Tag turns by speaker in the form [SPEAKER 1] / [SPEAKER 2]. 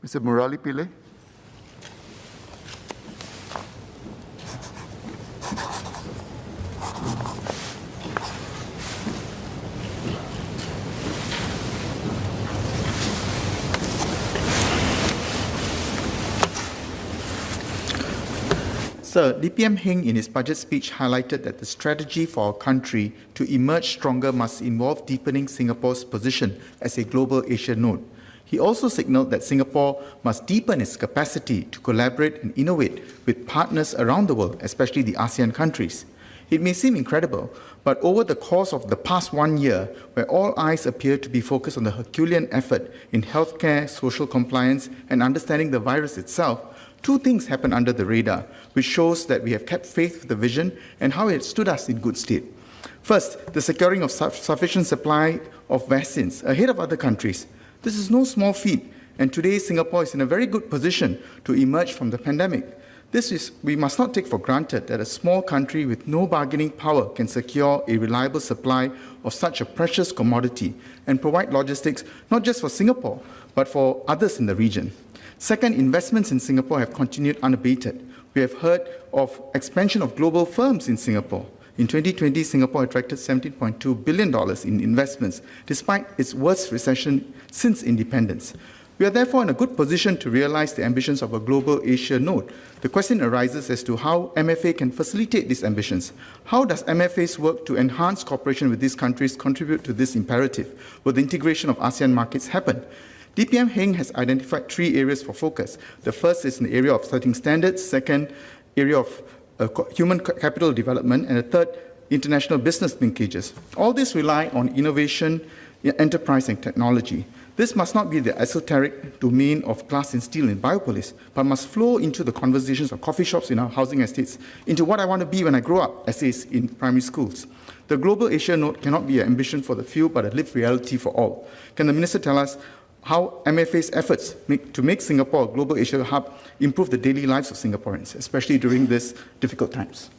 [SPEAKER 1] Mr. Murali Pillai.
[SPEAKER 2] Sir, DPM Heng in his budget speech highlighted that the strategy for our country to emerge stronger must involve deepening Singapore's position as a global Asia node. He also signaled that Singapore must deepen its capacity to collaborate and innovate with partners around the world, especially the ASEAN countries. It may seem incredible, but over the course of the past 1 year, where all eyes appear to be focused on the Herculean effort in healthcare, social compliance, and understanding the virus itself, two things happened under the radar, which shows that we have kept faith with the vision and how it stood us in good stead. First, the securing of sufficient supply of vaccines ahead of other countries. This is no small feat, and today Singapore is in a very good position to emerge from the pandemic. We must not take for granted that a small country with no bargaining power can secure a reliable supply of such a precious commodity and provide logistics not just for Singapore, but for others in the region. Second, investments in Singapore have continued unabated. We have heard of expansion of global firms in Singapore. In 2020, Singapore attracted $17.2 billion in investments, despite its worst recession since independence. We are therefore in a good position to realize the ambitions of a global Asia node. The question arises as to how MFA can facilitate these ambitions. How does MFA's work to enhance cooperation with these countries contribute to this imperative? Will the integration of ASEAN markets happen? DPM Heng has identified 3 areas for focus. The first is in the area of setting standards, second, area of human capital development, and the third, international business linkages. All this rely on innovation, enterprise, and technology. This must not be the esoteric domain of glass and steel in Biopolis, but must flow into the conversations of coffee shops in our housing estates, into what I want to be when I grow up, essays in primary schools. The global Asia node cannot be an ambition for the few, but a lived reality for all. Can the Minister tell us how MFA's efforts to make Singapore a global Asia hub improve the daily lives of Singaporeans, especially during these difficult times?